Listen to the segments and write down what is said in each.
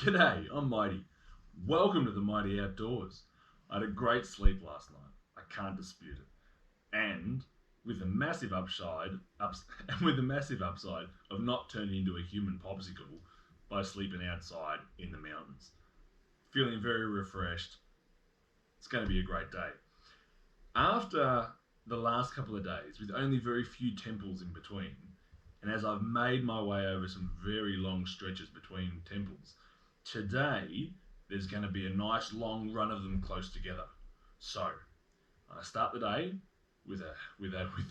G'day, I'm Mighty. Welcome to the Mighty Outdoors. I had a great sleep last night. I can't dispute it. And with the massive upside of not turning into a human popsicle by sleeping outside in the mountains. Feeling very refreshed. It's going to be a great day. After the last couple of days, with only very few temples in between, and as I've made my way over some very long stretches between temples, today there's going to be a nice long run of them close together. So I start the day with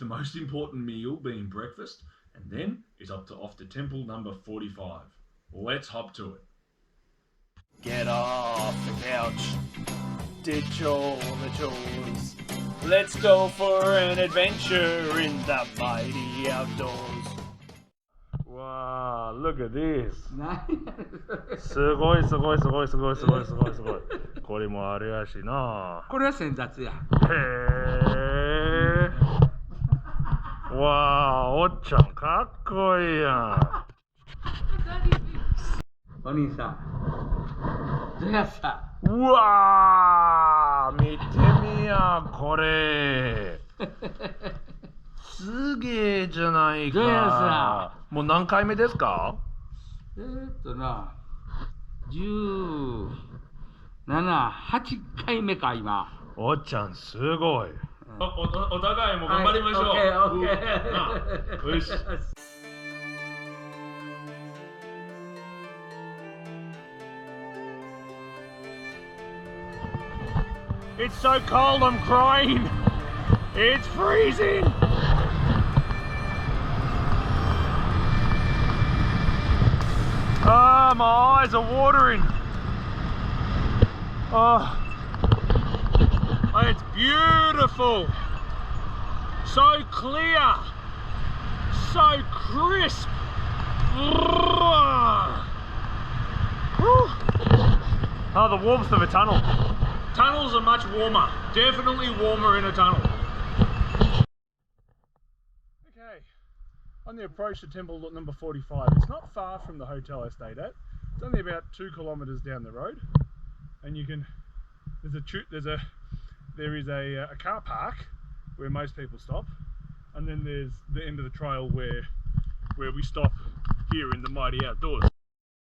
the most important meal being breakfast, and then it's off to temple number 45. Let's hop to it. Get off the couch, ditch all the chores. Let's go for an adventure in the mighty outdoors. Wow, look at this. すごい。これもあれやしな。これは先雑や。へえ。わあ、おっちゃんかっこいいやん。お兄さん。どうやさ。うわー、見てみやこれ。すげえじゃないどうやか。さ。もう何回目ですかな、17、8回目か今。おっちゃんすごい。お互いも頑張りましょう。オッケー。よし。It's so cold, I'm crying. It's freezing. Ah, my eyes are watering. Oh, it's beautiful. So clear. So crisp. Oh, the warmth of a tunnel. Tunnels are much warmer. Definitely warmer in a tunnel. Okay, on the approach to temple number 45. It's not far from the hotel I stayed at. It's only about 2 kilometers down the road, and you can. There is a car park where most people stop, and then there's the end of the trail where we stop here in the mighty outdoors.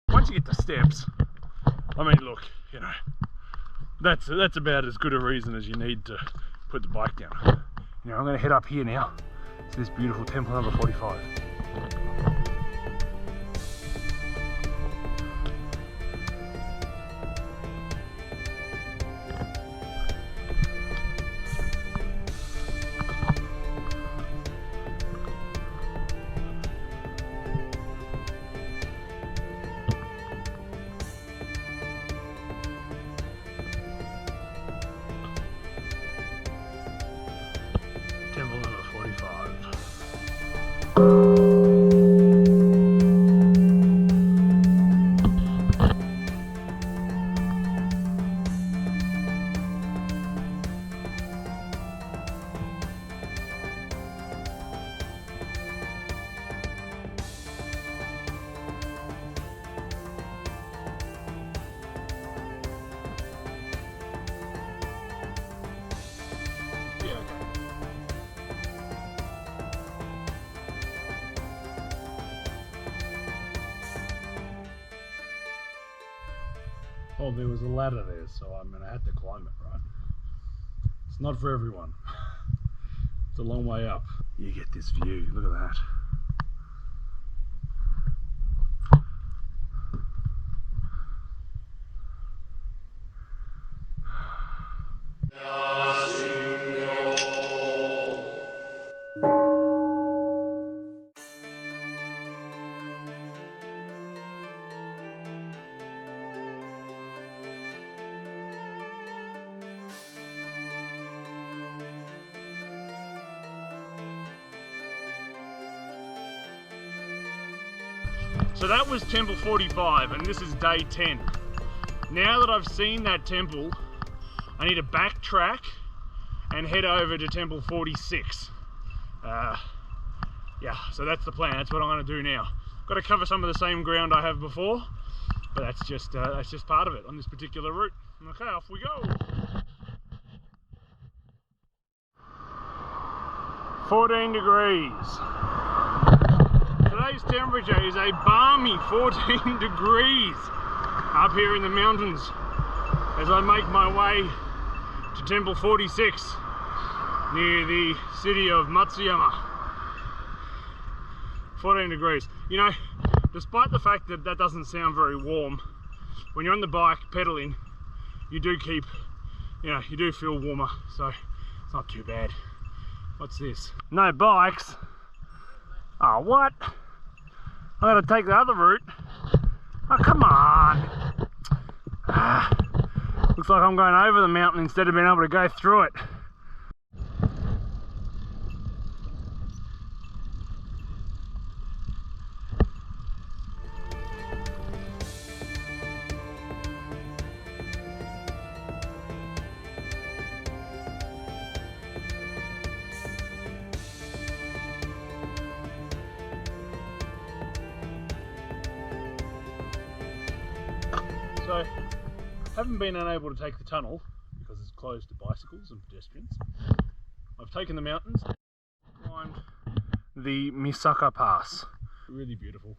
Once you get the steps, I mean, look, you know. That's about as good a reason as you need to put the bike down. You know, I'm going to head up here now to this beautiful temple number 45. Temple number 45. Oh, there was a ladder there, so I'm going to have to climb it, right? It's not for everyone. It's a long way up. You get this view, look at that. So that was temple 45 and this is day 10. Now that I've seen that temple, I need to backtrack and head over to temple 46. Yeah, so that's the plan. That's what I'm going to do now. Got to cover some of the same ground I have before, but that's just part of it on this particular route. Okay, off we go. 14 degrees. Today's temperature is a balmy 14 degrees up here in the mountains as I make my way to Temple 46 near the city of Matsuyama. 14 degrees. You know, despite the fact that that doesn't sound very warm, when you're on the bike pedaling, you do keep, you know, you do feel warmer, so it's not too bad. What's this? No bikes. Oh, what? I gotta take the other route. Oh, come on. Looks like I'm going over the mountain instead of being able to go through it. So, haven't been unable to take the tunnel because it's closed to bicycles and pedestrians. I've taken the mountains, climbed the Misaka Pass. Really beautiful.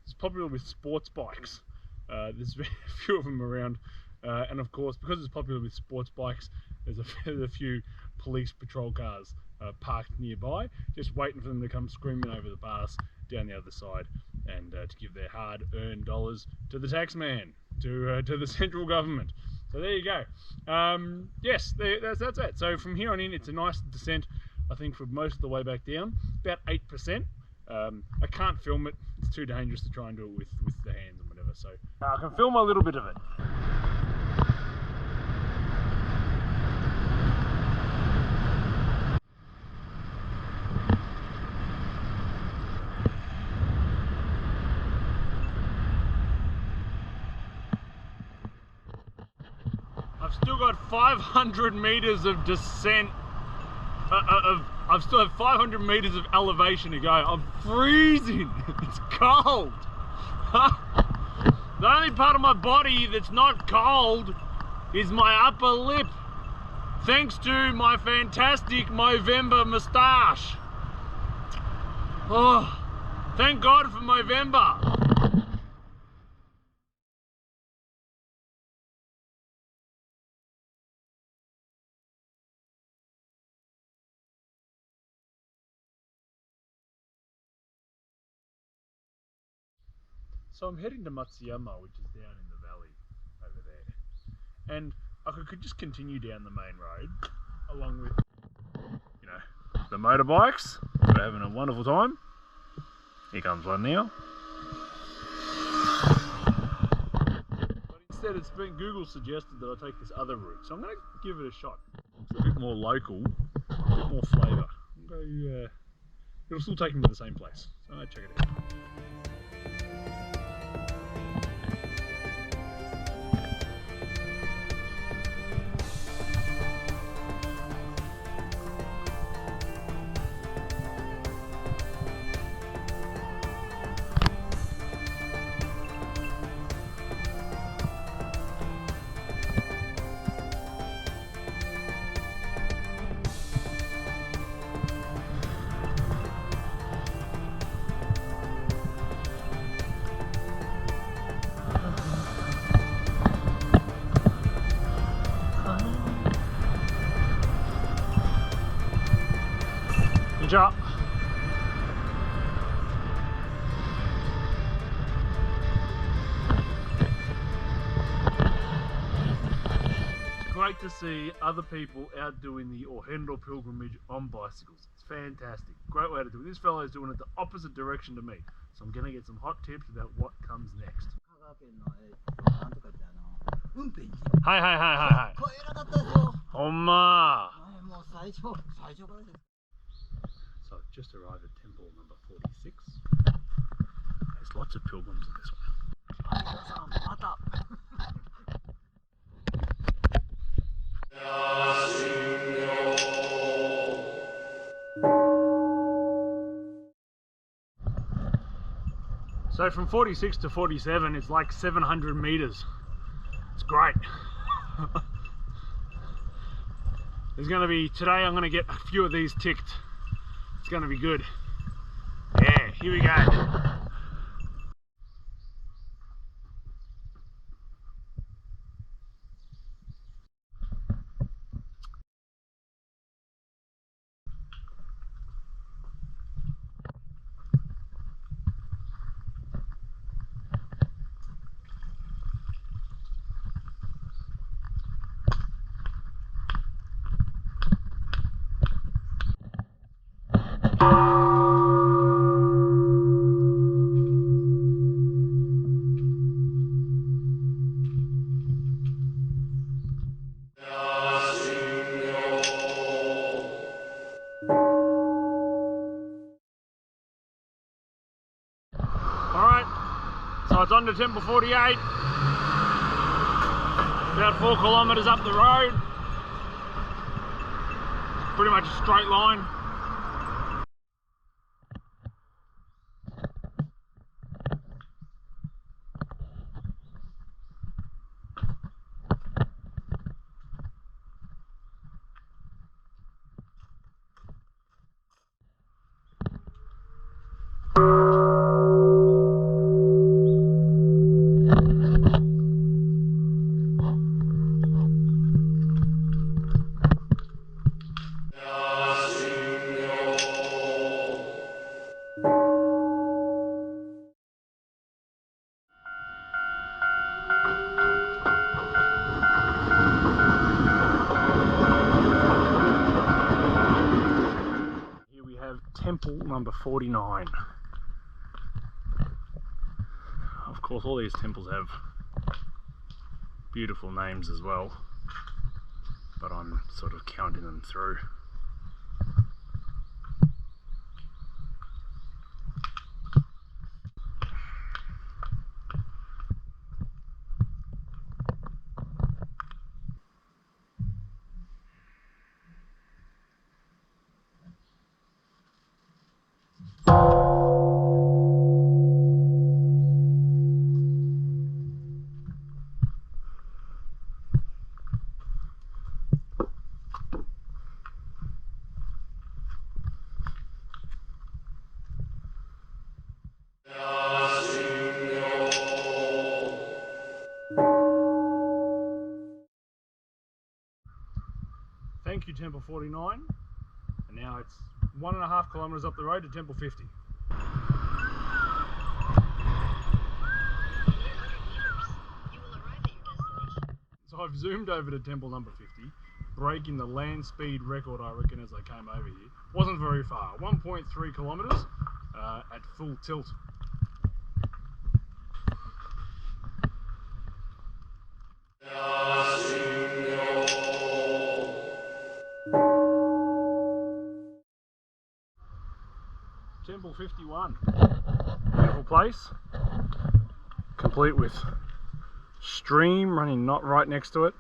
It's popular with sports bikes. There's a few of them around, and of course, because it's popular with sports bikes, there's a few police patrol cars parked nearby, just waiting for them to come screaming over the pass down the other side, and to give their hard-earned dollars to the tax man. To the central government. So there you go. Yes, that's it. So from here on in, it's a nice descent, I think, for most of the way back down, about 8%. I can't film it. It's too dangerous to try and do it with the hands and whatever. So I can film a little bit of it. I've still got 500 meters of descent. I've still have 500 meters of elevation to go. I'm freezing. It's cold. The only part of my body that's not cold is my upper lip, thanks to my fantastic Movember moustache. Oh, thank God for Movember. So I'm heading to Matsuyama, which is down in the valley over there, and I could just continue down the main road along with, you know, the motorbikes. We're having a wonderful time. Here comes one now. But instead, Google suggested that I take this other route, so I'm going to give it a shot. It's a bit more local, a bit more flavour. It'll still take me to the same place, so I'll check it out. Job. It's great to see other people out doing the Ohenro pilgrimage on bicycles. It's fantastic. Great way to do it. This fellow is doing it the opposite direction to me. So I'm going to get some hot tips about what comes next. Hi. Oma. So I've just arrived at temple number 46. There's lots of pilgrims in this one. So from 46 to 47, it's like 700 meters. It's great. There's going to be, today I'm going to get a few of these ticked. It's going to be good. Yeah, here we go. Alright, so it's on to Temple 48. About 4 kilometres up the road. Pretty much a straight line. Temple number 49. Of course, all these temples have beautiful names as well, but I'm sort of counting them through. Thank you, Temple 49. And now it's 1.5 kilometres up the road to Temple 50. So I've zoomed over to Temple number 50, breaking the land speed record, I reckon, as I came over here. Wasn't very far, 1.3 kilometres at full tilt. Temple 51, beautiful place, complete with stream running not right next to it,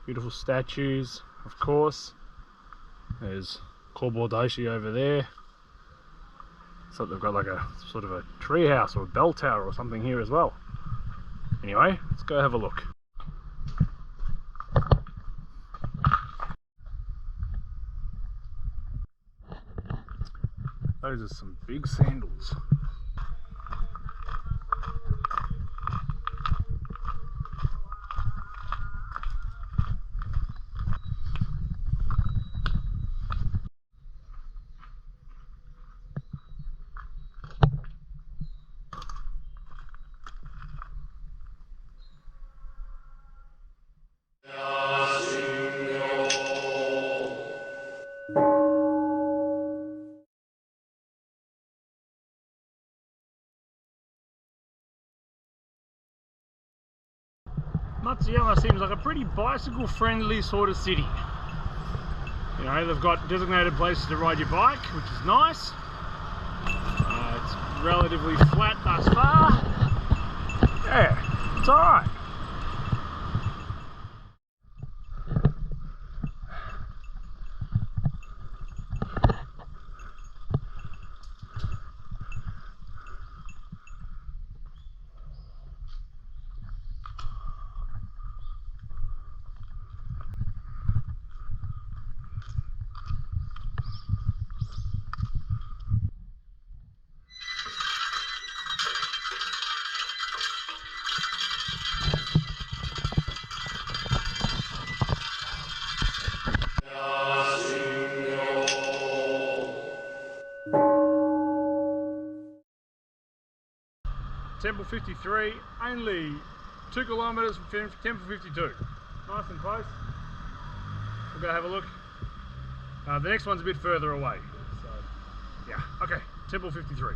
beautiful statues, of course. There's Kobodashi over there, so they've got like a sort of a tree house or a bell tower or something here as well. Anyway, let's go have a look. Those are some big sandals. Matsuyama seems like a pretty bicycle friendly sort of city. You know, they've got designated places to ride your bike, which is nice. It's relatively flat thus far. Yeah, it's alright. Temple 53, only 2 kilometres from Temple 52. Nice and close. We'll go have a look. The next one's a bit further away. So, yeah, okay, Temple 53.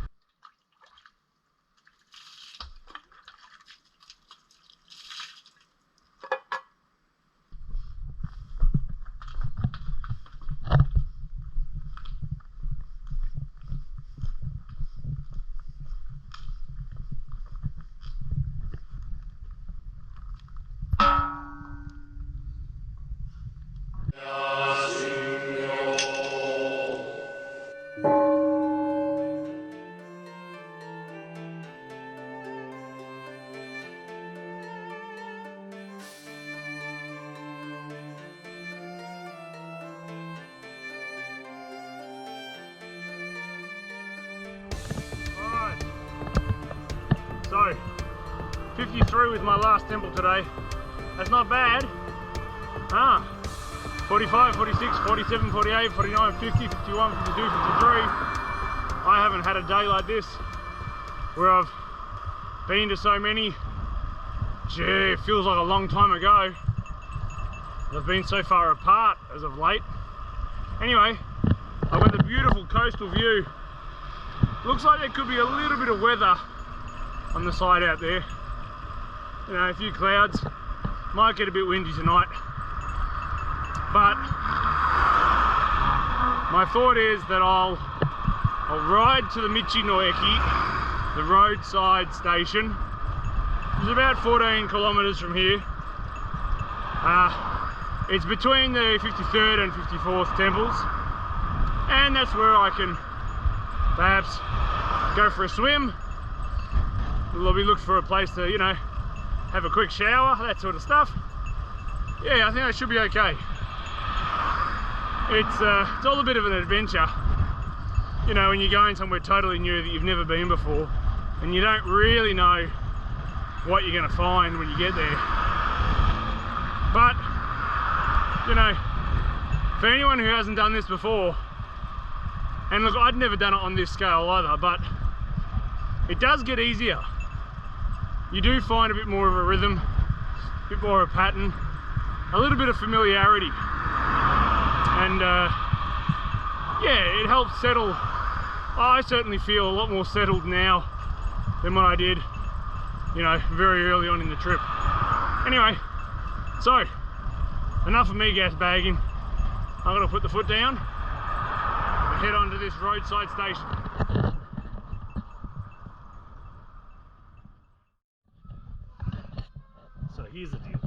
So, 53 with my last temple today. That's not bad. 45, 46, 47, 48, 49, 50, 51, 52, 53. I haven't had a day like this where I've been to so many. Gee, it feels like a long time ago. They've been so far apart as of late. Anyway, I've got the beautiful coastal view. Looks like there could be a little bit of weather on the side out there. You know, a few clouds. Might get a bit windy tonight. But my thought is that I'll ride to the Michinoeki, the roadside station. It's about 14 kilometres from here. It's between the 53rd and 54th temples, and that's where I can perhaps go for a swim. We'll be looking for a place to, you know, have a quick shower, that sort of stuff. Yeah, I think I should be okay. It's all a bit of an adventure, you know, when you're going somewhere totally new that you've never been before, and you don't really know what you're going to find when you get there. But, you know, for anyone who hasn't done this before, and look, I'd never done it on this scale either, but it does get easier. You do find a bit more of a rhythm, a bit more of a pattern, a little bit of familiarity, and yeah, it helps settle. I certainly feel a lot more settled now than when I did, you know, very early on in the trip. Anyway, so enough of me gas bagging. I'm gonna put the foot down and head on to this roadside station. So here's the deal,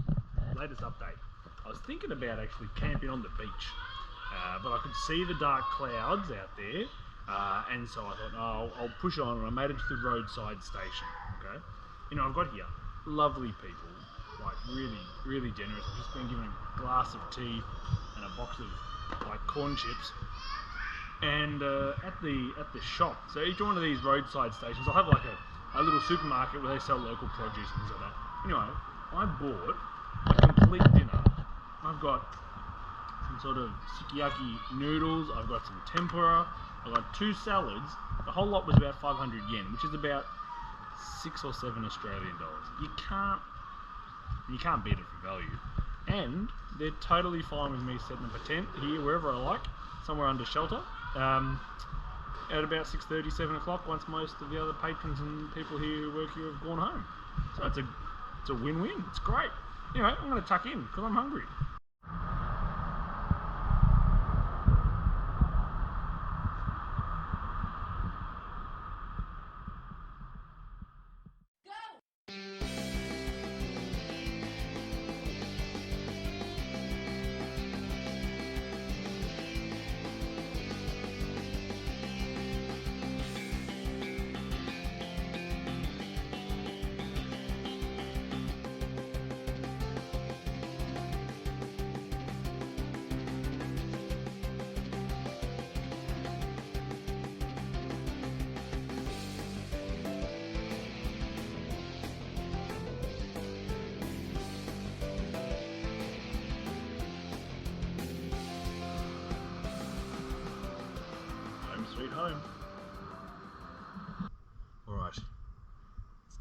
latest update. I was thinking about actually camping on the beach, but I could see the dark clouds out there, and so I thought, oh, I'll push on, and I made it to the roadside station, okay? You know, I've got here lovely people, like really generous. I've just been given a glass of tea and a box of like corn chips, and at the shop, so each one of these roadside stations, I'll have like a little supermarket where they sell local produce and things like that. Anyway, I bought a complete dinner. I've got some sort of sukiyaki noodles, I've got some tempura, I've got 2 salads. The whole lot was about 500 yen, which is about 6 or 7 Australian dollars. You can't beat it for value. And they're totally fine with me setting up a tent here, wherever I like, somewhere under shelter, at about 6:30, 7 o'clock, once most of the other patrons and people here who work here have gone home. So it's a win-win, it's great. Anyway, I'm going to tuck in because I'm hungry.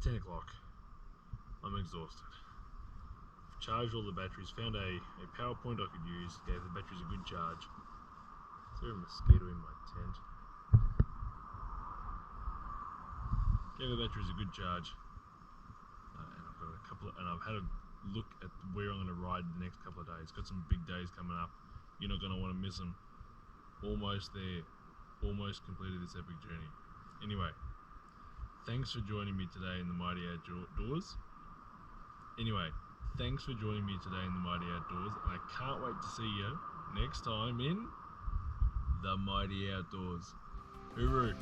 10 o'clock. I'm exhausted. I've charged all the batteries, found a PowerPoint I could use, gave the batteries a good charge. Is there a mosquito in my tent? Gave the batteries a good charge. And I've got I've had a look at where I'm going to ride the next couple of days. Got some big days coming up. You're not going to want to miss them. Almost there. Almost completed this epic journey. Anyway, thanks for joining me today in the Mighty Outdoors. And I can't wait to see you next time in the Mighty Outdoors. Hooroo!